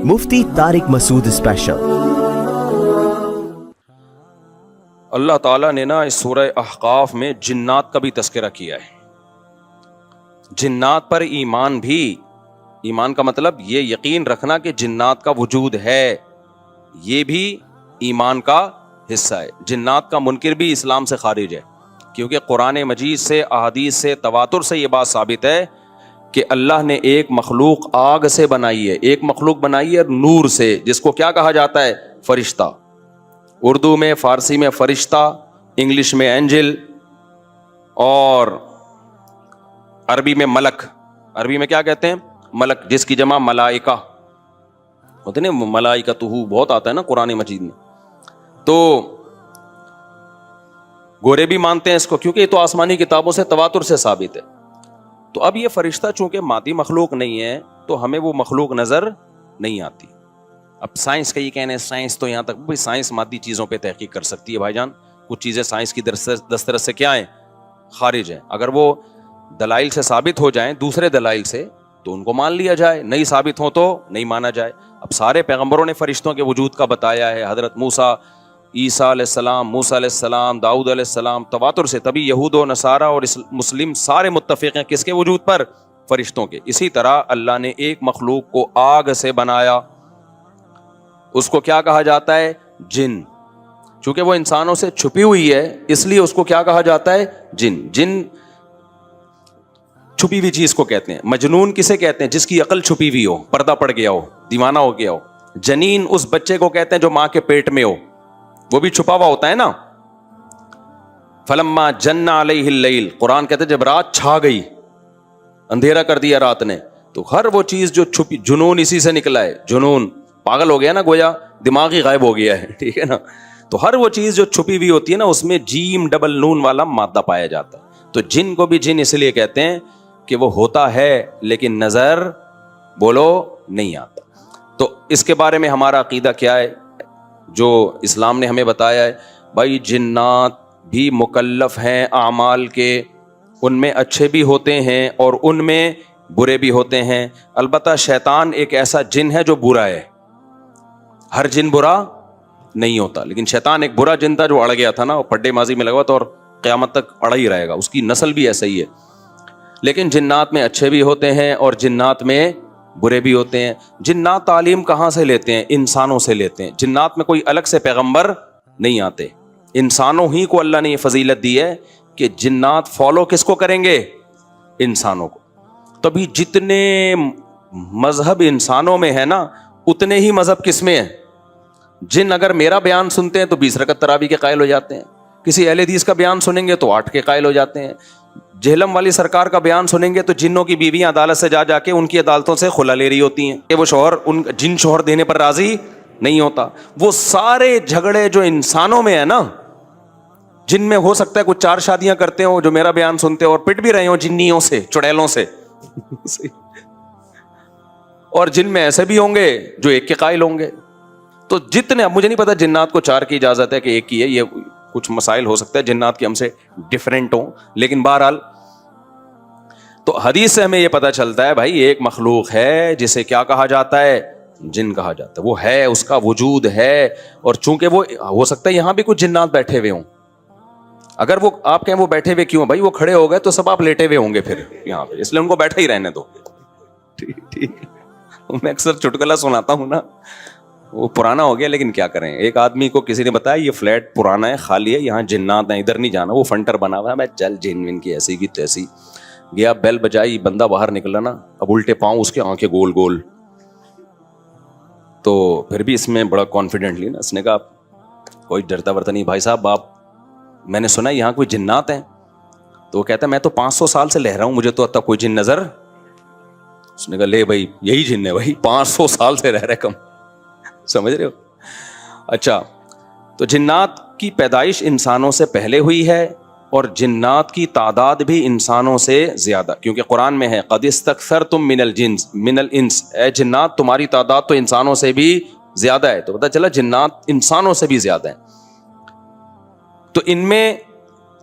مفتی طارق مسعود special. اللہ تعالیٰ نے نا اس سورہ احقاف میں جنات کا بھی تذکرہ کیا ہے۔ جنات پر ایمان بھی، ایمان کا مطلب یہ یقین رکھنا کہ جنات کا وجود ہے، یہ بھی ایمان کا حصہ ہے۔ جنات کا منکر بھی اسلام سے خارج ہے، کیونکہ قرآن مجید سے، احادیث سے، تواتر سے یہ بات ثابت ہے کہ اللہ نے ایک مخلوق آگ سے بنائی ہے، ایک مخلوق بنائی ہے نور سے، جس کو کیا کہا جاتا ہے؟ فرشتہ۔ اردو میں، فارسی میں فرشتہ، انگلش میں اینجل، اور عربی میں ملک۔ عربی میں کیا کہتے ہیں؟ ملک، جس کی جمع ملائکہ ہوتے ہیں، ملائکتہ بہت آتا ہے نا قرآن مجید میں۔ تو گورے بھی مانتے ہیں اس کو، کیونکہ یہ تو آسمانی کتابوں سے، تواتر سے ثابت ہے۔ تو اب یہ فرشتہ چونکہ مادی مخلوق نہیں ہے تو ہمیں وہ مخلوق نظر نہیں آتی۔ اب سائنس کا یہ کہنا ہے، سائنس تو یہاں تک، بھائی سائنس مادی چیزوں پہ تحقیق کر سکتی ہے بھائی جان، کچھ چیزیں سائنس کی دسترس سے کیا ہیں؟ خارج ہیں۔ اگر وہ دلائل سے ثابت ہو جائیں، دوسرے دلائل سے، تو ان کو مان لیا جائے، نہیں ثابت ہو تو نہیں مانا جائے۔ اب سارے پیغمبروں نے فرشتوں کے وجود کا بتایا ہے، حضرت موسیٰ، عیسیٰ علیہ السلام، موسیٰ علیہ السلام، داؤد علیہ السلام، تواتر سے۔ تبھی یہود و نصارہ اور مسلم سارے متفق ہیں کس کے وجود پر؟ فرشتوں کے۔ اسی طرح اللہ نے ایک مخلوق کو آگ سے بنایا، اس کو کیا کہا جاتا ہے؟ جن۔ چونکہ وہ انسانوں سے چھپی ہوئی ہے اس لیے اس کو کیا کہا جاتا ہے؟ جن۔ جن چھپی ہوئی چیز کو کہتے ہیں۔ مجنون کسے کہتے ہیں؟ جس کی عقل چھپی ہوئی ہو، پردہ پڑ گیا ہو، دیوانہ ہو گیا ہو۔ جنین اس بچے کو کہتے ہیں جو ماں کے پیٹ میں ہو، وہ بھی چھپا ہوا ہوتا ہے نا۔ فلما جن علیہ اللیل، قرآن کہتے ہیں جب رات چھا گئی، اندھیرا کر دیا رات نے، تو ہر وہ چیز جو چھپی، جنون اسی سے نکلا ہے۔ جنون پاگل ہو گیا نا، گویا دماغ ہی غائب ہو گیا ہے، ٹھیک ہے نا۔ تو ہر وہ چیز جو چھپی ہوئی ہوتی ہے نا، اس میں جیم ڈبل نون والا مادہ پایا جاتا ہے۔ تو جن کو بھی جن اس لیے کہتے ہیں کہ وہ ہوتا ہے لیکن نظر بولو نہیں آتا۔ تو اس کے بارے میں ہمارا عقیدہ کیا ہے جو اسلام نے ہمیں بتایا ہے؟ بھائی جنات بھی مکلف ہیں اعمال کے، ان میں اچھے بھی ہوتے ہیں اور ان میں برے بھی ہوتے ہیں۔ البتہ شیطان ایک ایسا جن ہے جو برا ہے، ہر جن برا نہیں ہوتا، لیکن شیطان ایک برا جن تھا جو اڑ گیا تھا نا، وہ پڈے ماضی میں لگا تھا اور قیامت تک اڑا ہی رہے گا، اس کی نسل بھی ایسا ہی ہے۔ لیکن جنات میں اچھے بھی ہوتے ہیں اور جنات میں برے بھی ہوتے ہیں۔ جنات تعلیم کہاں سے لیتے ہیں؟ انسانوں سے لیتے ہیں۔ جنات میں کوئی الگ سے پیغمبر نہیں آتے، انسانوں ہی کو اللہ نے یہ فضیلت دی ہے کہ جنات فالو کس کو کریں گے؟ انسانوں کو۔ تبھی جتنے مذہب انسانوں میں ہے نا، اتنے ہی مذہب کس میں ہے؟ جن اگر میرا بیان سنتے ہیں تو 20 رکعت تراویح کے قائل ہو جاتے ہیں، کسی اہل حدیث کا بیان سنیں گے تو 8 کے قائل ہو جاتے ہیں، جہلم والی سرکار کا بیان سنیں گے تو جنوں کی بیویاں عدالت سے جا کے ان کی عدالتوں سے خلا لے رہی ہوتی ہیں کہ وہ شوہر ان جن شوہر دینے پر راضی نہیں ہوتا۔ وہ سارے جھگڑے جو انسانوں میں ہے نا، جن میں ہو سکتا ہے کچھ 4 شادیاں کرتے ہوں جو میرا بیان سنتے ہو اور پٹ بھی رہے ہوں جنیوں سے، چڑیلوں سے، اور جن میں ایسے بھی ہوں گے جو 1 کے قائل ہوں گے۔ تو جتنے، اب مجھے نہیں پتا جنات کو 4 کی اجازت ہے کہ 1 کی ہے، یہ کچھ مسائل ہو سکتا ہے جنات کے ہم سے ڈیفرنٹ ہوں، لیکن بہرحال تو حدیث سے ہمیں یہ پتا چلتا ہے بھائی ایک مخلوق ہے جسے کیا کہا جاتا ہے؟ جن کہا جاتا ہے۔ وہ ہے، اس کا وجود ہے، اور چونکہ وہ ہو سکتا ہے یہاں بھی کچھ جنات بیٹھے ہوئے ہوں۔ اگر وہ آپ کہیں وہ بیٹھے ہوئے کیوں؟ بھائی وہ کھڑے ہو گئے تو سب آپ لیٹے ہوئے ہوں گے پھر یہاں پہ، اس لیے ان کو بیٹھے ہی رہنے دو۔ ٹھیک، میں اکثر چٹکلا سناتا ہوں نا، وہ پرانا ہو گیا لیکن کیا کریں۔ ایک آدمی کو کسی نے بتایا یہ فلیٹ پرانا ہے، خالی ہے، یہاں جنات ہیں، ادھر نہیں جانا، وہ فنٹر بنا ہوا ہے۔ میں چل جن ون کی ایسی کی تیسی گیا، بیل بجائی، بندہ باہر نکلا نا، اب الٹے پاؤں اس کے آنکھیں گول گول۔ تو پھر بھی اس میں بڑا کانفیڈنٹلی نا اس نے کہا کوئی ڈرتا ورتا نہیں بھائی صاحب، آپ، میں نے سنا یہاں کوئی جنات ہیں؟ تو وہ کہتا ہے میں تو 500 سال سے لہ رہا ہوں، مجھے تو اب تک کوئی جن نظر۔ اس نے کہا لے بھائی یہی جن ہے بھائی، 500 سال سے رہ رہے کم، سمجھ رہے ہو؟ اچھا، تو جنات کی پیدائش انسانوں سے پہلے ہوئی ہے اور جنات کی تعداد بھی انسانوں سے زیادہ، کیونکہ قرآن میں ہے قد استکثرتم من الانس، اے جنات تمہاری تعداد تو انسانوں سے بھی زیادہ ہے۔ تو پتہ چلا جنات انسانوں سے بھی زیادہ ہیں۔ تو ان میں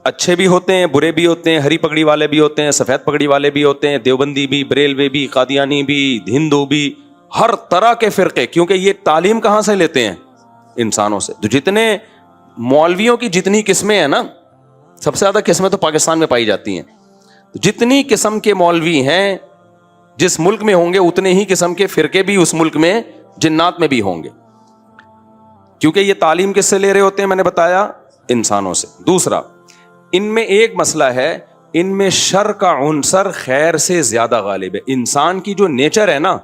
اچھے بھی ہوتے ہیں، برے بھی ہوتے ہیں، ہری پگڑی والے بھی ہوتے ہیں، سفید پگڑی والے بھی ہوتے ہیں، دیوبندی بھی، بریلوی بھی، قادیانی بھی، ہندو بھی، ہر طرح کے فرقے, کیونکہ یہ تعلیم کہاں سے لیتے ہیں؟ انسانوں سے. تو جتنے مولویوں کی جتنی قسمیں ہیں نا, سب سے زیادہ قسمیں تو پاکستان میں پائی جاتی ہیں. جتنی قسم کے مولوی ہیں جس ملک میں ہوں گے, اتنے ہی قسم کے فرقے بھی اس ملک میں جنات میں بھی ہوں گے, کیونکہ یہ تعلیم کس سے لے رہے ہوتے ہیں؟ میں نے بتایا انسانوں سے. دوسرا, ان میں ایک مسئلہ ہے, ان میں شر کا عنصر خیر سے زیادہ غالب ہے. انسان کی جو نیچر ہے نا,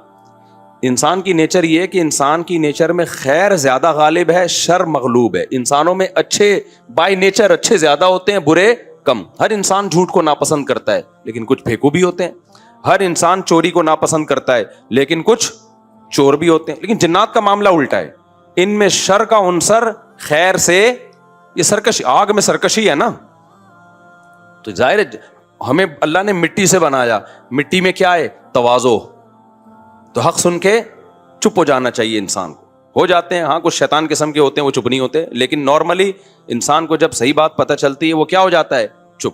انسان کی نیچر یہ ہے کہ انسان کی نیچر میں خیر زیادہ غالب ہے, شر مغلوب ہے. انسانوں میں اچھے بائی نیچر اچھے زیادہ ہوتے ہیں, برے کم. ہر انسان جھوٹ کو ناپسند کرتا ہے لیکن کچھ پھیکو بھی ہوتے ہیں. ہر انسان چوری کو ناپسند کرتا ہے لیکن کچھ چور بھی ہوتے ہیں. لیکن جنات کا معاملہ الٹا ہے, ان میں شر کا عنصر خیر سے, یہ سرکشی, آگ میں سرکشی ہے نا, تو ظاہر ہے ہمیں اللہ نے مٹی سے بنایا, مٹی میں کیا ہے؟ تواضع. تو حق سن کے چپ ہو جانا چاہیے انسان کو. ہو جاتے ہیں, ہاں کچھ شیطان قسم کے ہوتے ہیں وہ چپ نہیں ہوتے, لیکن نارملی انسان کو جب صحیح بات پتہ چلتی ہے وہ کیا ہو جاتا ہے؟ چپ.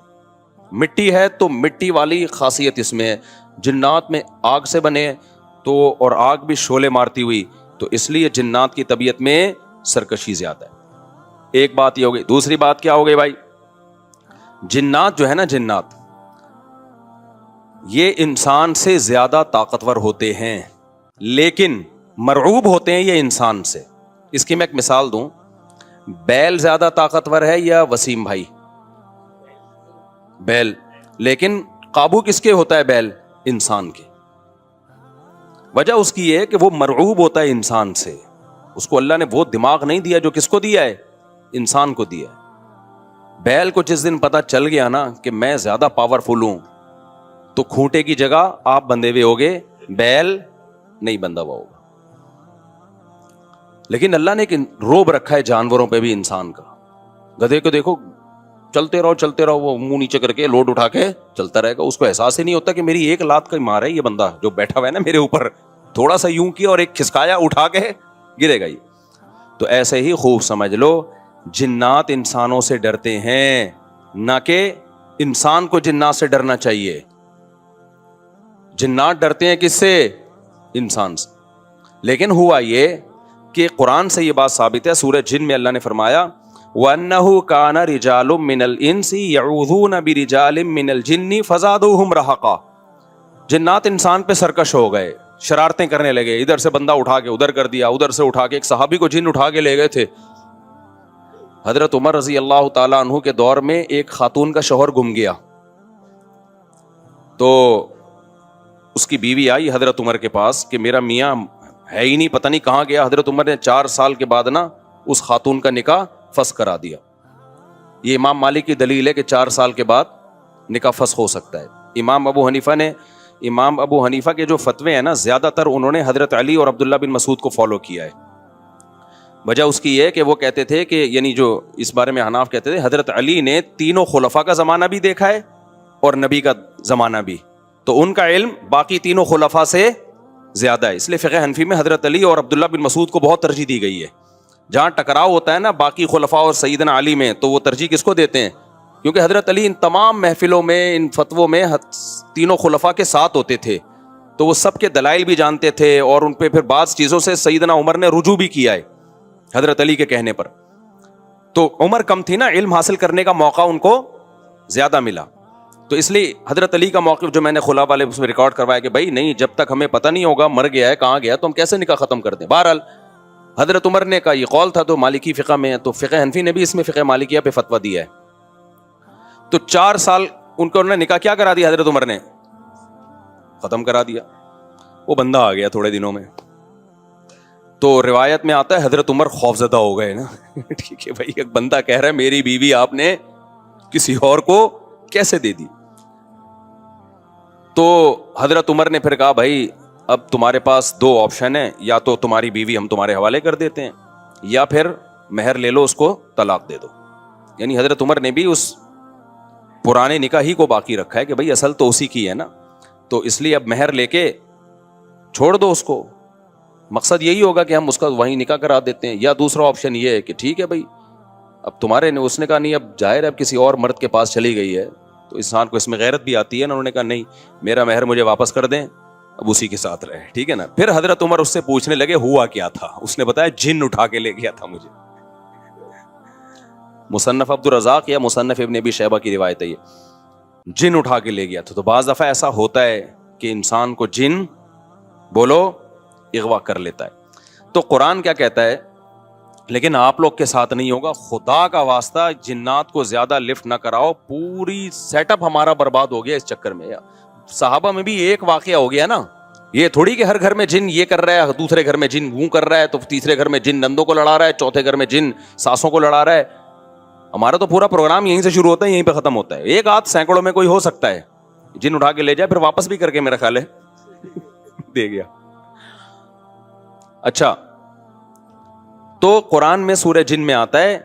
مٹی ہے تو مٹی والی خاصیت اس میں ہے. جنات میں آگ سے بنے تو, اور آگ بھی شعلے مارتی ہوئی, تو اس لیے جنات کی طبیعت میں سرکشی زیادہ ہے. ایک بات یہ ہو گئی. دوسری بات کیا ہو گئی بھائی؟ جنات جو ہے نا, جنات یہ انسان سے زیادہ طاقتور ہوتے ہیں لیکن مرعوب ہوتے ہیں یہ انسان سے. اس کی میں ایک مثال دوں, بیل زیادہ طاقتور ہے یا وسیم بھائی؟ بیل. لیکن قابو کس کے ہوتا ہے بیل؟ انسان کے. وجہ اس کی یہ ہے کہ وہ مرعوب ہوتا ہے انسان سے. اس کو اللہ نے وہ دماغ نہیں دیا جو کس کو دیا ہے؟ انسان کو دیا ہے. بیل کو جس دن پتا چل گیا نا کہ میں زیادہ پاورفل ہوں, تو کھوٹے کی جگہ آپ بندھے ہوئے ہوگے, بیل نہیں بندھا ہوا ہوگا. لیکن اللہ نے ایک روب رکھا ہے جانوروں پہ بھی انسان کا. گدھے کو دیکھو, چلتے رہو, وہ منہ نیچے کر کے لوڈ اٹھا کے چلتا رہے گا. اس کو احساس ہی نہیں ہوتا کہ میری ایک لات کا مار ہے یہ بندہ جو بیٹھا ہوا ہے نا میرے اوپر, تھوڑا سا یوں کیا اور ایک کھسکایا, اٹھا کے گرے گا یہ. تو ایسے ہی خوب سمجھ لو, جنات انسانوں سے ڈرتے ہیں, نہ کہ انسان کو جنات سے ڈرنا چاہیے. جنات ڈرتے ہیں کس سے؟ انسان سے. لیکن ہوا یہ کہ قرآن سے یہ بات ثابت ہے. سورہ جن میں اللہ نے فرمایا وَأَنَّهُ كَانَ رِجَالٌ مِّنَ الْإِنسِ يَعُوذُونَ بِرِجَالٍ مِّنَ الْجِنِّ فَزَادُوهُمْ رَهَقًا. جنات انسان پہ سرکش ہو گئے, شرارتیں کرنے لگے, ادھر سے بندہ اٹھا کے ادھر کر دیا, ادھر سے اٹھا کے. ایک صحابی کو جن اٹھا کے لے گئے تھے. حضرت عمر رضی اللہ تعالیٰ عنہ کے دور میں ایک خاتون کا شوہر گم گیا, تو اس کی بیوی آئی حضرت عمر کے پاس کہ میرا میاں ہے ہی نہیں, پتہ نہیں کہاں گیا. حضرت عمر نے 4 سال کے بعد نا اس خاتون کا نکاح فسخ کرا دیا. یہ امام مالک کی دلیل ہے کہ 4 سال کے بعد نکاح فسخ ہو سکتا ہے. امام ابو حنیفہ کے جو فتوے ہیں نا, زیادہ تر انہوں نے حضرت علی اور عبداللہ بن مسعود کو فالو کیا ہے. وجہ اس کی یہ کہ وہ کہتے تھے کہ, یعنی جو اس بارے میں حناف کہتے تھے, حضرت علی نے تینوں خلفاء کا زمانہ بھی دیکھا ہے اور نبی کا زمانہ بھی, تو ان کا علم باقی تینوں خلفاء سے زیادہ ہے. اس لیے فقہ حنفی میں حضرت علی اور عبداللہ بن مسعود کو بہت ترجیح دی گئی ہے. جہاں ٹکراؤ ہوتا ہے نا باقی خلفاء اور سیدنا علی میں, تو وہ ترجیح کس کو دیتے ہیں؟ کیونکہ حضرت علی ان تمام محفلوں میں, ان فتووں میں تینوں خلفاء کے ساتھ ہوتے تھے, تو وہ سب کے دلائل بھی جانتے تھے, اور ان پہ پھر بعض چیزوں سے سیدنا عمر نے رجوع بھی کیا ہے حضرت علی کے کہنے پر. تو عمر کم تھی نا, علم حاصل کرنے کا موقع ان کو زیادہ ملا. تو اس لیے حضرت علی کا موقف جو میں نے خلا والے اس میں ریکارڈ کروایا کہ بھائی نہیں, جب تک ہمیں پتہ نہیں ہوگا مر گیا ہے کہاں گیا, تو ہم کیسے نکاح ختم کر دیں. بہرحال حضرت عمر نے کا یہ قول تھا, تو مالکی فقہ میں ہے, تو فقہ حنفی نے بھی اس میں فقہ مالکیہ پہ فتویٰ دیا ہے. تو 4 سال ان کو انہوں نے نکاح کیا کرا دیا, حضرت عمر نے ختم کرا دیا. وہ بندہ آ گیا تھوڑے دنوں میں, تو روایت میں آتا ہے حضرت عمر خوفزدہ ہو گئے نا. ٹھیک ہے بھائی, ایک بندہ کہہ رہا ہے میری بیوی آپ نے کسی اور کو کیسے دے دی. تو حضرت عمر نے پھر کہا بھائی اب تمہارے پاس 2 آپشن ہیں, یا تو تمہاری بیوی ہم تمہارے حوالے کر دیتے ہیں, یا پھر مہر لے لو, اس کو طلاق دے دو. یعنی حضرت عمر نے بھی اس پرانے نکاح ہی کو باقی رکھا ہے کہ بھائی اصل تو اسی کی ہے نا, تو اس لیے اب مہر لے کے چھوڑ دو اس کو. مقصد یہی ہوگا کہ ہم اس کا وہیں نکاح کرا دیتے ہیں. یا دوسرا آپشن یہ ہے کہ ٹھیک ہے بھائی اب تمہارے نے, اس نے کہا نہیں اب ظاہر ہے اب کسی اور مرد کے پاس چلی گئی ہے, تو انسان کو اس میں غیرت بھی آتی ہے نا. انہوں نے کہا نہیں, میرا مہر مجھے واپس کر دیں, اب اسی کے ساتھ رہے, ٹھیک ہے نا. پھر حضرت عمر اس سے پوچھنے لگے ہوا کیا تھا, اس نے بتایا جن اٹھا کے لے گیا تھا مجھے. مصنف عبد الرزاق یا مصنف ابن ابی شیبہ کی روایت ہے یہ, جن اٹھا کے لے گیا تھا. تو بعض دفعہ ایسا ہوتا ہے کہ انسان کو جن بولو اغوا کر لیتا ہے. تو قرآن کیا کہتا ہے, لیکن آپ لوگ کے ساتھ نہیں ہوگا, خدا کا واسطہ جنات کو زیادہ لفٹ نہ کراؤ, پوری سیٹ اپ ہمارا برباد ہو گیا اس چکر میں. صحابہ میں بھی ایک واقعہ ہو گیا نا, یہ تھوڑی کہ ہر گھر میں جن یہ کر رہا ہے, دوسرے گھر میں جن وہ کر رہا ہے, تو تیسرے گھر میں جن نندوں کو لڑا رہا ہے, چوتھے گھر میں جن ساسوں کو لڑا رہا ہے. ہمارا تو پورا پروگرام یہیں سے شروع ہوتا ہے, یہیں پہ ختم ہوتا ہے. ایک آدھ سینکڑوں میں کوئی ہو سکتا ہے جن اٹھا کے لے جائے, پھر واپس بھی کر کے میرا خیال ہے دے گیا. اچھا, تو قرآن میں سورہ جن میں آتا ہے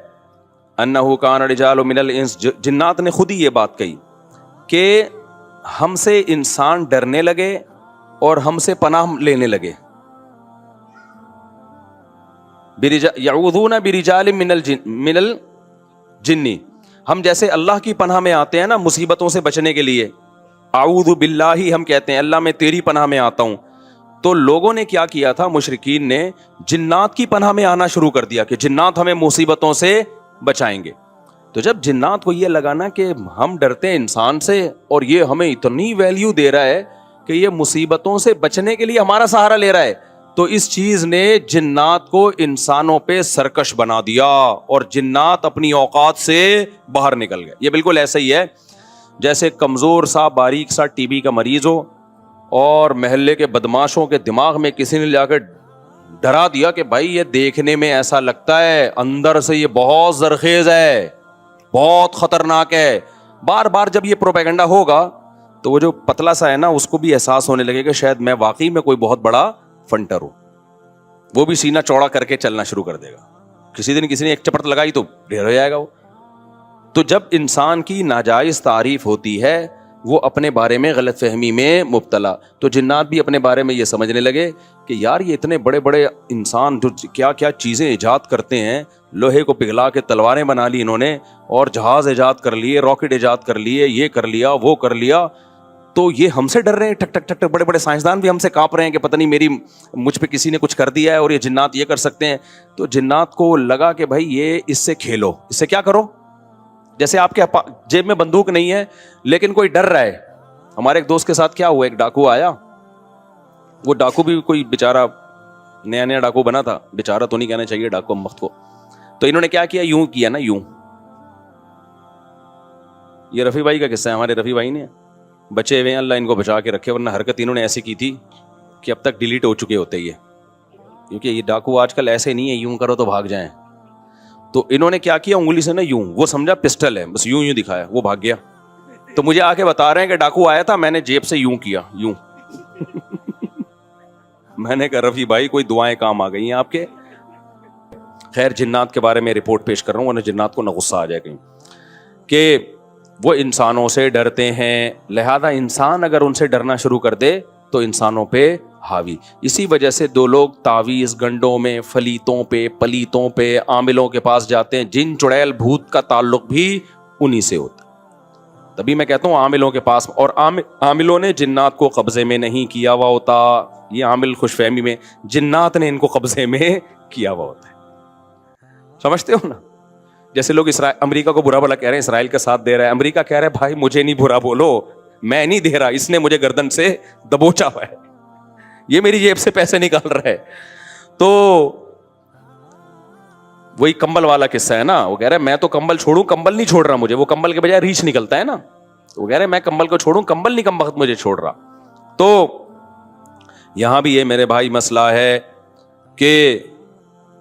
انہ کان رجال من الانس, جنات نے خود ہی یہ بات کہی کہ ہم سے انسان ڈرنے لگے اور ہم سے پناہ لینے لگے. یعوذون برجال من الجن, ہم جیسے اللہ کی پناہ میں آتے ہیں نا مصیبتوں سے بچنے کے لیے, اعوذ باللہ ہم کہتے ہیں اللہ میں تیری پناہ میں آتا ہوں. تو لوگوں نے کیا کیا تھا, مشرکین نے جنات کی پناہ میں آنا شروع کر دیا کہ جنات ہمیں مصیبتوں سے بچائیں گے. تو جب جنات کو یہ لگا نا کہ ہم ڈرتے ہیں انسان سے اور یہ ہمیں اتنی ویلیو دے رہا ہے کہ یہ مصیبتوں سے بچنے کے لیے ہمارا سہارا لے رہا ہے, تو اس چیز نے جنات کو انسانوں پہ سرکش بنا دیا اور جنات اپنی اوقات سے باہر نکل گئے. یہ بالکل ایسا ہی ہے جیسے کمزور سا باریک سا ٹی بی کا مریض ہو اور محلے کے بدماشوں کے دماغ میں کسی نے جا کے ڈرا دیا کہ بھائی یہ دیکھنے میں ایسا لگتا ہے, اندر سے یہ بہت زرخیز ہے, بہت خطرناک ہے. بار بار جب یہ پروپیگنڈا ہوگا تو وہ جو پتلا سا ہے نا اس کو بھی احساس ہونے لگے کہ شاید میں واقعی میں کوئی بہت بڑا فنٹر ہوں, وہ بھی سینہ چوڑا کر کے چلنا شروع کر دے گا. کسی دن کسی نے ایک چپٹ لگائی تو ڈھیر ہو جائے گا وہ. تو جب انسان کی ناجائز تعریف ہوتی ہے وہ اپنے بارے میں غلط فہمی میں مبتلا, تو جنات بھی اپنے بارے میں یہ سمجھنے لگے کہ یار یہ اتنے بڑے بڑے انسان جو کیا کیا چیزیں ایجاد کرتے ہیں, لوہے کو پگھلا کے تلواریں بنا لی انہوں نے, اور جہاز ایجاد کر لیے, راکٹ ایجاد کر لیے, یہ کر لیا وہ کر لیا, تو یہ ہم سے ڈر رہے ہیں, ٹھک ٹھک ٹھک ٹھک. بڑے بڑے سائنسدان بھی ہم سے کانپ رہے ہیں کہ پتہ نہیں مجھ پہ کسی نے کچھ کر دیا ہے اور یہ جنات یہ کر سکتے ہیں. تو جنات کو لگا کہ بھائی یہ اس سے کھیلو, اس سے کیا کرو, جیسے آپ کے جیب میں بندوق نہیں ہے لیکن کوئی ڈر رہا ہے. ہمارے ایک دوست کے ساتھ کیا ہوا, ایک ڈاکو آیا, وہ ڈاکو بھی کوئی بیچارہ نیا نیا ڈاکو بنا تھا, بیچارہ تو نہیں کہنا چاہیے ڈاکو وقت کو. تو انہوں نے کیا کیا, یوں کیا نا, یوں. یہ رفیع بھائی کا قصہ ہے, ہمارے رفیع بھائی نے بچے ہوئے ہیں, اللہ ان کو بچا کے رکھے, ورنہ حرکت انہوں نے ایسی کی تھی کہ اب تک ڈیلیٹ ہو چکے ہوتے یہ, کیونکہ یہ ڈاکو آج کل ایسے نہیں ہے یوں کرو تو بھاگ جائیں. تو انہوں نے کیا کیا, انگلی سے نا یوں, وہ سمجھا پسٹل ہے, بس یوں دکھایا, وہ بھاگ گیا. تو مجھے آ کے بتا رہے ہیں کہ ڈاکو آیا تھا, میں نے جیب سے یوں کیا, یوں. میں نے کہا رفیع بھائی کوئی دعائیں کام آ گئی ہیں آپ کے. خیر جنات کے بارے میں رپورٹ پیش کر رہا ہوں ورنہ جنات کو نہ غصہ آ جائے کہیں, کہ وہ انسانوں سے ڈرتے ہیں, لہذا انسان اگر ان سے ڈرنا شروع کر دے تو انسانوں پہ حاوی. اسی وجہ سے دو لوگ تعویذ گنڈوں میں, فلیتوں پہ, پلیتوں پہ, عاملوں کے پاس جاتے ہیں. جن چڑیل بھوت کا تعلق بھی انہی سے ہوتا. تبھی میں کہتا ہوں عاملوں کے پاس, اور عاملوں نے جنات کو قبضے میں نہیں کیا ہوا ہوتا. یہ عامل خوش فہمی میں, جنات نے ان کو قبضے میں کیا ہوا ہوتا ہے. سمجھتے ہو نا, جیسے لوگ امریکہ کو برا بھلا کہہ رہے ہیں, اسرائیل کا ساتھ دے رہا ہے, امریکہ کہہ رہا ہے بھائی مجھے نہیں برا بولو, میں نہیں دے رہا, اس نے مجھے گردن سے دبوچا ہوا ہے, یہ میری جیب سے پیسے نکال رہا ہے. تو وہی کمبل والا قصہ ہے نا, وہ کہہ رہا ہے میں تو کمبل چھوڑوں, کمبل نہیں چھوڑ رہا مجھے, وہ کمبل کے بجائے ریچھ نکلتا ہے نا, وہ کہہ رہے میں کمبل کو چھوڑوں, کمبل نہیں کم وقت مجھے چھوڑ رہا. تو یہاں بھی یہ میرے بھائی مسئلہ ہے کہ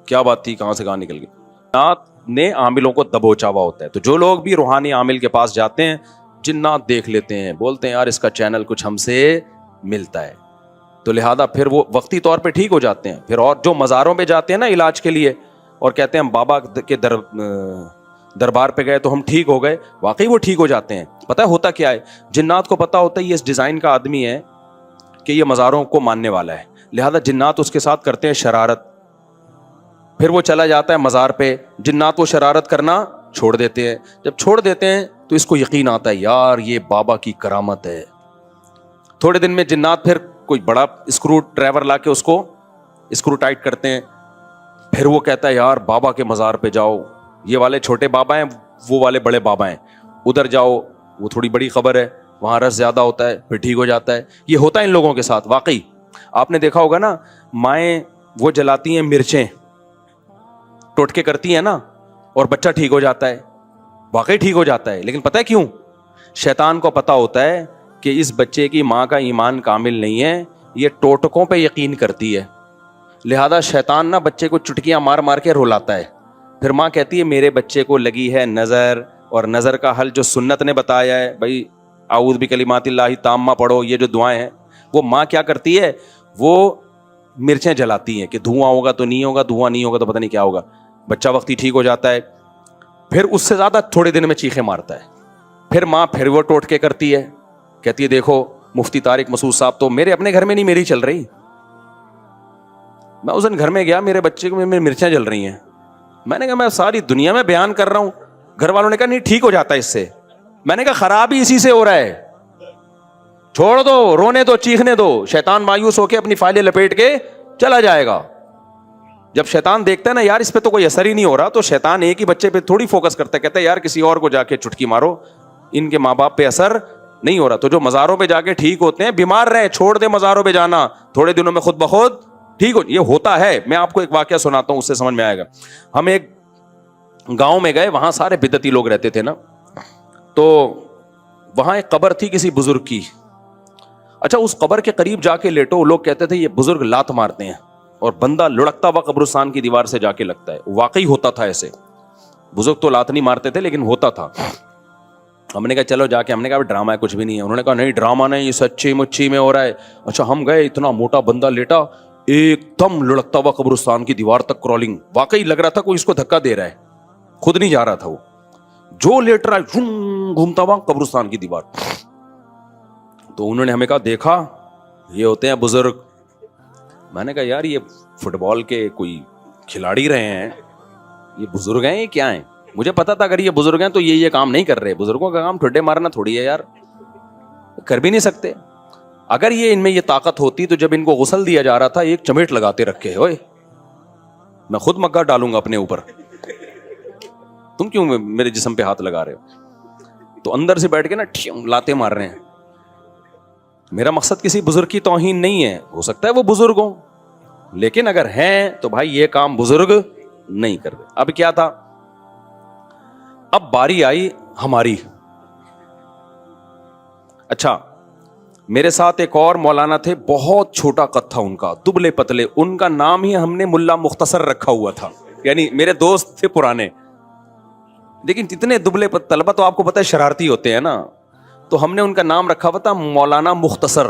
کیا بات تھی, کہاں سے کہاں نکل گئی. جنات نے عاملوں کو دبوچا ہوا ہوتا ہے. تو جو لوگ بھی روحانی عامل کے پاس جاتے ہیں, جنات دیکھ لیتے ہیں, بولتے ہیں یار اس کا چینل کچھ ہم سے ملتا ہے, تو لہذا پھر وہ وقتی طور پہ ٹھیک ہو جاتے ہیں. پھر اور جو مزاروں پہ جاتے ہیں نا علاج کے لیے اور کہتے ہیں ہم بابا کے دربار پہ گئے تو ہم ٹھیک ہو گئے, واقعی وہ ٹھیک ہو جاتے ہیں. پتہ ہوتا کیا ہے, جنات کو پتہ ہوتا ہے یہ اس ڈیزائن کا آدمی ہے کہ یہ مزاروں کو ماننے والا ہے, لہذا جنات اس کے ساتھ کرتے ہیں شرارت. پھر وہ چلا جاتا ہے مزار پہ, جنات وہ شرارت کرنا چھوڑ دیتے ہیں. جب چھوڑ دیتے ہیں تو اس کو یقین آتا ہے یار یہ بابا کی کرامت ہے. تھوڑے دن میں جنات پھر کوئی بڑا اسکرو ڈرائیور لا کے اس کو اسکرو ٹائٹ کرتے ہیں. پھر وہ کہتا ہے یار بابا کے مزار پہ جاؤ, یہ والے چھوٹے بابا ہیں, وہ والے بڑے بابا ہیں, ادھر جاؤ, وہ تھوڑی بڑی خبر ہے, وہاں رس زیادہ ہوتا ہے, پھر ٹھیک ہو جاتا ہے. یہ ہوتا ہے ان لوگوں کے ساتھ. واقعی آپ نے دیکھا ہوگا نا, مائیں وہ جلاتی ہیں مرچیں, ٹوٹکے کرتی ہیں نا, اور بچہ ٹھیک ہو جاتا ہے, واقعی ٹھیک ہو جاتا ہے. لیکن پتہ ہے کیوں؟ شیطان کو پتہ ہوتا ہے کہ اس بچے کی ماں کا ایمان کامل نہیں ہے, یہ ٹوٹکوں پہ یقین کرتی ہے, لہذا شیطان نا بچے کو چٹکیاں مار مار کے رلاتا ہے. پھر ماں کہتی ہے میرے بچے کو لگی ہے نظر, اور نظر کا حل جو سنت نے بتایا ہے, بھائی اعوذ بکلمات اللہ تامہ پڑھو, یہ جو دعائیں ہیں, وہ ماں کیا کرتی ہے, وہ مرچیں جلاتی ہیں کہ دھواں ہوگا تو نہیں ہوگا, دھواں نہیں ہوگا تو پتہ نہیں کیا ہوگا. بچہ وقتی ٹھیک ہو جاتا ہے, پھر اس سے زیادہ تھوڑے دن میں چیخیں مارتا ہے. پھر ماں پھر وہ ٹوٹکے کرتی ہے, کہتی ہے دیکھو مفتی طارق مسعود صاحب تو میرے اپنے گھر میں نہیں میری چل رہی, میں اس دن گھر میں گیا, میرے بچے کو میری مرچیں جل رہی ہیں. میں نے کہا میں ساری دنیا میں بیان کر رہا ہوں. گھر والوں نے کہا نہیں ٹھیک ہو جاتا ہے اس سے. میں نے کہا خراب ہی اسی سے ہو رہا ہے, چھوڑ دو, رونے دو, چیخنے دو. شیطان مایوس ہو کے اپنی فائلیں لپیٹ کے چلا جائے گا. جب شیطان دیکھتا ہے نا یار اس پہ تو کوئی اثر ہی نہیں ہو رہا, تو شیطان ایک ہی بچے پہ تھوڑی فوکس کرتا ہے, کہتا ہے یار کسی اور کو جا کے چٹکی مارو, ان کے ماں باپ پہ اثر نہیں ہو رہا. تو جو مزاروں پہ جا کے ٹھیک ہوتے ہیں, بیمار رہے, چھوڑ دے مزاروں پہ جانا, تھوڑے دنوں میں خود بخود ٹھیک ہو. یہ ہوتا ہے. میں آپ کو ایک واقعہ سناتا ہوں, اس سے سمجھ میں آئے گا. ہم ایک گاؤں میں گئے, وہاں سارے بدعتی لوگ رہتے تھے نا, تو وہاں ایک قبر تھی کسی بزرگ کی. اچھا اس قبر کے قریب جا کے لیٹو, لوگ کہتے تھے یہ بزرگ لات مارتے ہیں, اور بندہ لڑکتا ہوا قبرستان کی دیوار سے جا کے لگتا ہے. واقعی ہوتا تھا ایسے. بزرگ تو لات نہیں مارتے تھے لیکن ہوتا تھا. ہم نے کہا چلو جا کے, ہم نے کہا ڈرامہ ہے کچھ بھی نہیں ہے. انہوں نے کہا نہیں ڈرامہ نہیں, یہ سچی مچی میں ہو رہا ہے. اچھا ہم گئے, اتنا موٹا بندہ لیٹا, ایک دم لڑکتا ہوا قبرستان کی دیوار تک کرالنگ. واقعی لگ رہا تھا کوئی اس کو دھکا دے رہا ہے, خود نہیں جا رہا تھا وہ, جو لیٹ رہا ہے گھومتا ہوا قبرستان کی دیوار. تو انہوں نے ہمیں کہا دیکھا یہ ہوتے ہیں بزرگ. میں نے کہا یار یہ فٹ بال کے کوئی کھلاڑی رہے ہیں, یہ بزرگ ہیں یہ کیا ہیں؟ مجھے پتا تھا اگر یہ بزرگ ہیں تو یہ کام نہیں کر رہے. بزرگوں کا کام ٹھڈے مارنا تھوڑی ہے یار, کر بھی نہیں سکتے. اگر یہ ان میں یہ طاقت ہوتی تو جب ان کو غسل دیا جا رہا تھا ایک چمیٹ لگاتے رکھے, ہوئے میں خود مگا ڈالوں گا اپنے اوپر, تم کیوں میرے جسم پہ ہاتھ لگا رہے ہو؟ تو اندر سے بیٹھ کے نا لاتے مار رہے ہیں. میرا مقصد کسی بزرگ کی توہین نہیں ہے, ہو سکتا ہے وہ بزرگ ہوں, لیکن اگر ہیں تو بھائی یہ کام بزرگ نہیں کر رہے. اب کیا تھا, اب باری آئی ہماری. اچھا میرے ساتھ ایک اور مولانا تھے, بہت چھوٹا قد تھا ان کا, دبلے پتلے, ان کا نام ہی ہم نے ملا مختصر رکھا ہوا تھا, یعنی میرے دوست تھے پرانے. لیکن اتنے دبلے طلبہ تو آپ کو پتہ ہے شرارتی ہوتے ہیں نا, تو ہم نے ان کا نام رکھا ہوا تھا مولانا مختصر.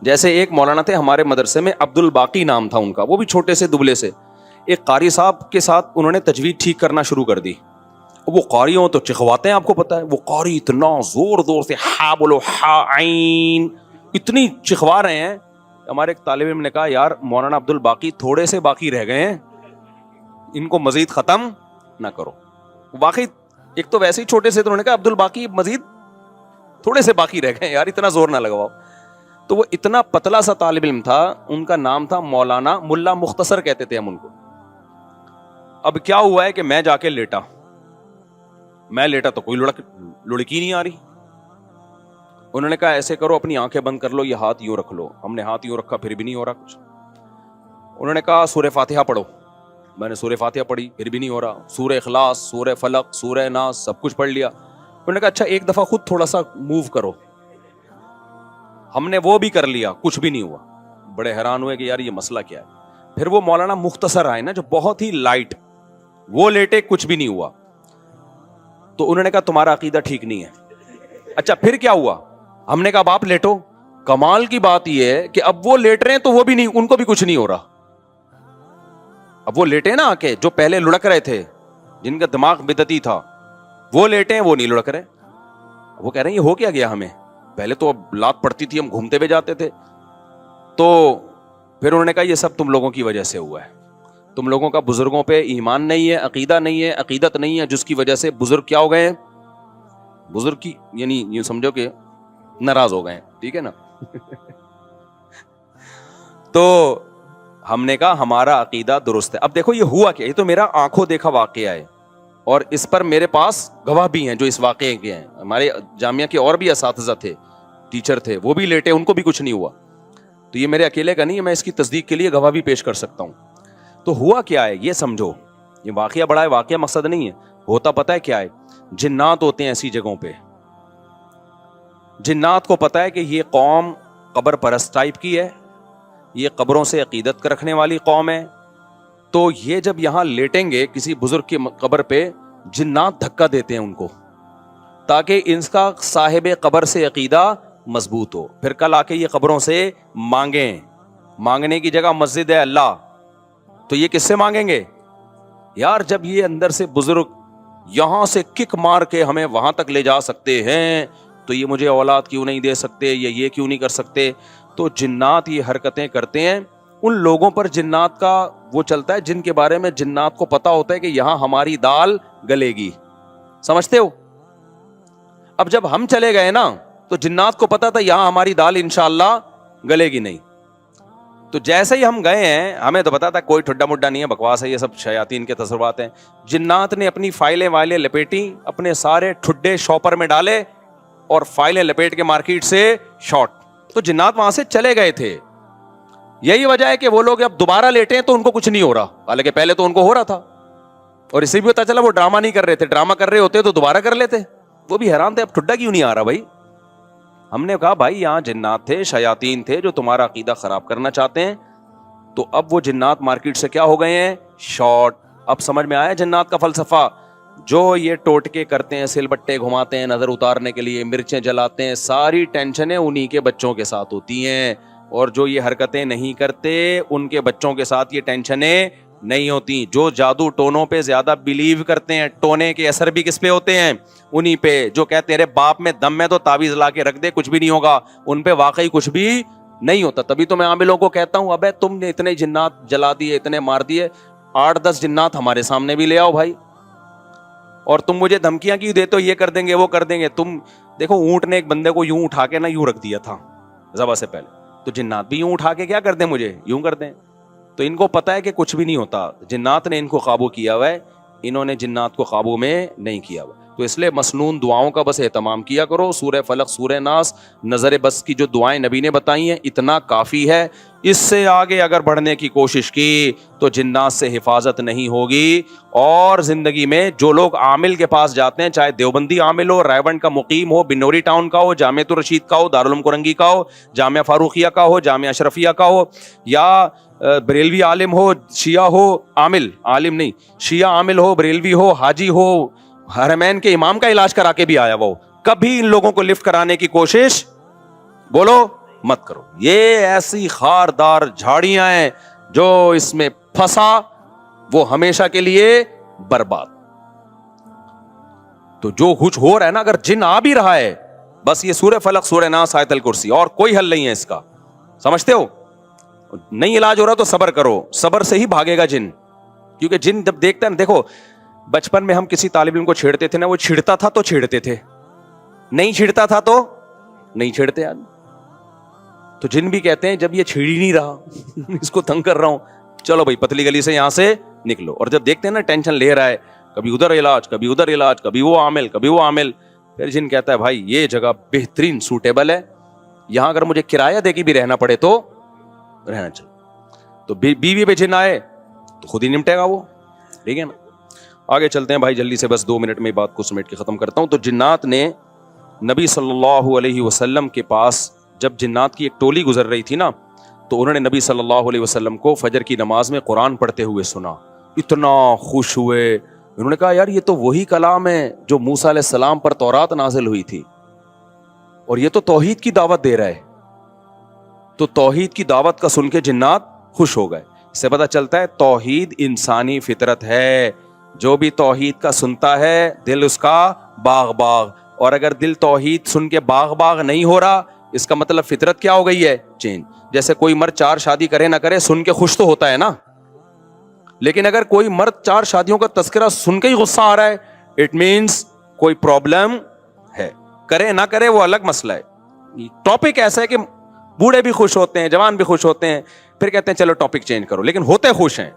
جیسے ایک مولانا تھے ہمارے مدرسے میں, عبد الباقی نام تھا ان کا, وہ بھی چھوٹے سے دبلے سے. ایک قاری صاحب کے ساتھ انہوں نے تجوید ٹھیک کرنا شروع کر دی. وہ قاری ہوں تو چکھواتے ہیں, آپ کو پتا ہے, وہ قاری اتنا زور زور سے ہا بولو ہا عین اتنی چکھوا رہے ہیں. ہمارے ایک طالب علم نے کہا یار مولانا عبد الباقی تھوڑے سے باقی رہ گئے ہیں, ان کو مزید ختم نہ کرو. واقعی ایک تو ویسے ہی چھوٹے سے, تو انہوں نے کہا عبد الباقی مزید تھوڑے سے باقی رہ گئے یار, اتنا زور نہ لگواؤ. تو وہ اتنا پتلا سا طالب علم تھا, ان کا نام تھا مولانا ملا مختصر کہتے تھے ہم ان کو. اب کیا ہوا ہے کہ میں جا کے لیٹا تو کوئی لڑکی نہیں آ رہی. انہوں نے کہا ایسے کرو اپنی آنکھیں بند کر لو, یہ ہاتھ یوں رکھ لو. ہم نے ہاتھ یوں رکھا, پھر بھی نہیں ہو رہا کچھ. انہوں نے کہا سورہ فاتحہ پڑھو. میں نے سورہ فاتحہ پڑھی, پھر بھی نہیں ہو رہا. سورہ اخلاص, سورہ فلق, سورہ ناس, سب کچھ پڑھ لیا. انہوں نے کہا اچھا ایک دفعہ خود تھوڑا سا موو کرو. ہم نے وہ بھی کر لیا, کچھ بھی نہیں ہوا. بڑے حیران ہوئے کہ یار یہ مسئلہ کیا ہے. پھر وہ مولانا مختصر آئے نا, جو بہت ہی لائٹ, وہ لیٹے, کچھ بھی نہیں ہوا. تو انہوں نے کہا تمہارا عقیدہ ٹھیک نہیں ہے. اچھا پھر کیا ہوا؟ ہم نے کہا اب آپ لیٹو. کمال کی بات یہ ہے کہ اب وہ لیٹ رہے ہیں تو وہ بھی نہیں, ان کو بھی کچھ نہیں ہو رہا. اب وہ لیٹے نا آ کے, جو پہلے لڑک رہے تھے, جن کا دماغ بدعتی تھا, وہ لیٹے ہیں, وہ نہیں لڑک رہے. وہ کہہ رہے ہیں یہ ہو کیا گیا ہمیں, پہلے تو اب لات پڑتی تھی, ہم گھومتے ہوئے جاتے تھے. تو پھر انہوں نے کہا یہ سب تم لوگوں کی وجہ سے ہوا ہے. تم لوگوں کا بزرگوں پہ ایمان نہیں ہے, عقیدہ نہیں ہے, عقیدت نہیں ہے, جس کی وجہ سے بزرگ کیا ہو گئے ہیں, بزرگ کی یعنی یہ سمجھو کہ ناراض ہو گئے ہیں. ٹھیک ہے نا. تو ہم نے کہا ہمارا عقیدہ درست ہے. اب دیکھو یہ ہوا کیا, یہ تو میرا آنکھوں دیکھا واقعہ ہے اور اس پر میرے پاس گواہ بھی ہیں جو اس واقعے کے ہیں. ہمارے جامعہ کے اور بھی اساتذہ تھے, ٹیچر تھے, وہ بھی لیٹے, ان کو بھی کچھ نہیں ہوا. تو یہ میرے اکیلے کا نہیں ہے, میں اس کی تصدیق کے لیے گواہ بھی پیش کر سکتا ہوں. تو ہوا کیا ہے یہ سمجھو, یہ واقعہ بڑا ہے, واقعہ مقصد نہیں ہے. ہوتا پتہ ہے کیا ہے, جنات ہوتے ہیں ایسی جگہوں پہ. جنات کو پتہ ہے کہ یہ قوم قبر پرست ٹائپ کی ہے, یہ قبروں سے عقیدت رکھنے والی قوم ہے. تو یہ جب یہاں لیٹیں گے کسی بزرگ کی قبر پہ, جنات دھکا دیتے ہیں ان کو تاکہ ان کا صاحب قبر سے عقیدہ مضبوط ہو. پھر کل آ کے یہ قبروں سے مانگیں. مانگنے کی جگہ مسجد ہے اللہ, تو یہ کس سے مانگیں گے یار؟ جب یہ اندر سے بزرگ یہاں سے کک مار کے ہمیں وہاں تک لے جا سکتے ہیں تو یہ مجھے اولاد کیوں نہیں دے سکتے, یا یہ کیوں نہیں کر سکتے؟ تو جنات یہ حرکتیں کرتے ہیں. ان لوگوں پر جنات کا وہ چلتا ہے جن کے بارے میں جنات کو پتا ہوتا ہے کہ یہاں ہماری دال گلے گی. سمجھتے ہو؟ اب جب ہم چلے گئے نا تو جنات کو پتا تھا یہاں ہماری دال انشاءاللہ گلے گی نہیں. تو جیسے ہی ہم گئے ہیں, ہمیں تو پتا تھا کوئی ٹھڈا مڈا نہیں ہے, بکواس ہے, یہ سب شیاطین کے تصورات ہیں. جنات نے اپنی فائلیں وائلیں لپیٹی, اپنے سارے ٹھڈے شاپر میں ڈالے اور فائلیں لپیٹ کے مارکیٹ سے شارٹ. تو جنات وہاں سے چلے گئے تھے. یہی وجہ ہے کہ وہ لوگ اب دوبارہ لیٹے تو ان کو کچھ نہیں ہو رہا, حالانکہ پہلے تو ان کو ہو رہا تھا. اور اسے بھی پتا چلا وہ ڈرامہ نہیں کر رہے تھے, ڈرامہ کر رہے ہوتے تو دوبارہ کر لیتے. وہ بھی حیران تھے اب ٹھڈا کیوں نہیں آ رہا بھائی. ہم نے کہا بھائی یہاں جنات تھے, شیاطین تھے جو تمہارا عقیدہ خراب کرنا چاہتے ہیں. تو اب وہ جنات مارکیٹ سے کیا ہو گئے ہیں؟ شارٹ. اب سمجھ میں آیا جنات کا فلسفہ. جو یہ ٹوٹکے کرتے ہیں, سل بٹے گھماتے ہیں نظر اتارنے کے لیے, مرچیں جلاتے ہیں, ساری ٹینشنیں انہی کے بچوں کے ساتھ ہوتی ہیں. اور جو یہ حرکتیں نہیں کرتے ان کے بچوں کے ساتھ یہ ٹینشنیں نہیں ہوتی. جو جادو ٹونوں پہ زیادہ بلیو کرتے ہیں, ٹونے کے اثر بھی کس پہ ہوتے ہیں؟ انہی پہ. جو کہتے ہیں تیرے باپ میں دم ہے تو تعویذ لا کے رکھ دے کچھ بھی نہیں ہوگا, ان پہ واقعی کچھ بھی نہیں ہوتا. تبھی تو میں عاملوں کو کہتا ہوں ابے تم نے اتنے جنات جلا دیے, اتنے مار دیے, 8-10 جنات ہمارے سامنے بھی لے آؤ بھائی. اور تم مجھے دھمکیاں کیوں دیتے ہو, یہ کر دیں گے وہ کر دیں گے. تم دیکھو اونٹ نے ایک بندے کو یوں اٹھا کے نا یوں رکھ دیا تھا ذبح سے پہلے, تو جنات بھی یوں اٹھا کے کیا کر دیں, مجھے یوں کر دیں. تو ان کو پتا ہے کہ کچھ بھی نہیں ہوتا, جنات نے ان کو قابو کیا ہوا ہے, انہوں نے جنات کو قابو میں نہیں کیا ہوا. تو اس لیے مسنون دعاؤں کا بس اہتمام کیا کرو. سورہ فلق, سورہ ناس, نظر بس کی جو دعائیں نبی نے بتائی ہیں اتنا کافی ہے. اس سے آگے اگر بڑھنے کی کوشش کی تو جنات سے حفاظت نہیں ہوگی. اور زندگی میں جو لوگ عامل کے پاس جاتے ہیں, چاہے دیوبندی عامل ہو, رائے کا مقیم ہو, بنوری ٹاؤن کا ہو, جامعۃ الرشید کا ہو, دارالعلوم کرنگی کا ہو, جامعہ فاروقیہ کا ہو, جامعہ اشرفیہ کا ہو, یا بریلوی عالم ہو, شیعہ ہو, عامل عالم نہیں, شیعہ عامل ہو, بریلوی ہو, حاجی ہو, حرمین کے امام کا علاج کرا کے بھی آیا وہ, کبھی ان لوگوں کو لفٹ کرانے کی کوشش بولو مت کرو. یہ ایسی خاردار جھاڑیاں ہیں جو اس میں پھنسا وہ ہمیشہ کے لیے برباد. تو جو کچھ ہو رہا ہے نا, اگر جن آ بھی رہا ہے, بس یہ سورہ فلق, سورہ ناس, آیت الکرسی, اور کوئی حل نہیں ہے اس کا. سمجھتے ہو؟ نہیں علاج ہو رہا تو صبر کرو, صبر سے ہی بھاگے گا جن. کیونکہ جن جب دیکھتا ہے نا, دیکھو بچپن میں ہم کسی طالب علم کو چھیڑتے تھے نا, وہ چھڑتا تھا تو چھیڑتے تھے, نہیں چھڑتا تھا تو نہیں چھیڑتے یار. تو جن بھی کہتے ہیں جب یہ چھیڑ ہی نہیں رہا اس کو تنگ کر رہا ہوں, چلو بھائی پتلی گلی سے یہاں سے نکلو. اور جب دیکھتے ہیں نا ٹینشن لے رہا ہے, کبھی ادھر علاج, کبھی ادھر علاج, کبھی وہ عامل, کبھی وہ عامل, پھر جن کہتا ہے بھائی یہ جگہ بہترین سوٹیبل ہے, یہاں اگر مجھے کرایہ دے کے بھی رہنا پڑے تو رہنا چاہیے. تو بیوی پہ جن آئے تو خود ہی نمٹے گا وہ. ٹھیک ہے نا, آگے چلتے ہیں بھائی جلدی سے, بس 2 منٹ میں بات کو سمیٹ کے ختم کرتا ہوں. تو جنات نے نبی صلی اللہ علیہ وسلم کے پاس, جب جنات کی ایک ٹولی گزر رہی تھی نا, تو انہوں نے نبی صلی اللہ علیہ وسلم کو فجر کی نماز میں قرآن پڑھتے ہوئے سنا. اتنا خوش ہوئے, انہوں نے کہا یار یہ تو وہی کلام ہے جو موسیٰ علیہ السلام پر تورات نازل ہوئی تھی, اور یہ تو توحید کی دعوت دے رہا ہے. تو توحید کی دعوت کا سن کے جنات خوش ہو گئے. اس سے پتہ چلتا ہے توحید انسانی فطرت ہے, جو بھی توحید کا سنتا ہے دل اس کا باغ باغ. اور اگر دل توحید سن کے باغ باغ نہیں ہو رہا, اس کا مطلب فطرت کیا ہو گئی ہے؟ چینج. جیسے کوئی مرد 4 شادی کرے نہ کرے, سن کے خوش تو ہوتا ہے نا, لیکن اگر کوئی مرد 4 شادیوں کا تذکرہ سن کے ہی غصہ آ رہا ہے, اٹ مینس کوئی پرابلم ہے. کرے نہ کرے وہ الگ مسئلہ ہے. ٹاپک ایسا ہے کہ بوڑھے بھی خوش ہوتے ہیں, جوان بھی خوش ہوتے ہیں, پھر کہتے ہیں چلو ٹاپک چینج کرو, لیکن ہوتے خوش ہیں.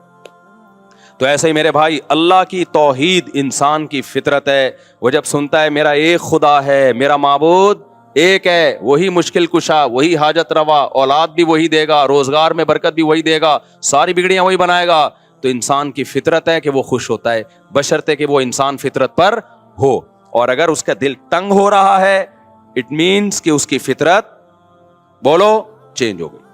تو ایسے ہی میرے بھائی, اللہ کی توحید انسان کی فطرت ہے. وہ جب سنتا ہے میرا ایک خدا ہے, میرا معبود ایک ہے, وہی مشکل کشا, وہی حاجت روا, اولاد بھی وہی دے گا, روزگار میں برکت بھی وہی دے گا, ساری بگڑیاں وہی بنائے گا, تو انسان کی فطرت ہے کہ وہ خوش ہوتا ہے, بشرطے کہ وہ انسان فطرت پر ہو. اور اگر اس کا دل تنگ ہو رہا ہے, اٹ مینس کہ اس کی فطرت بولو چینج ہو گئی.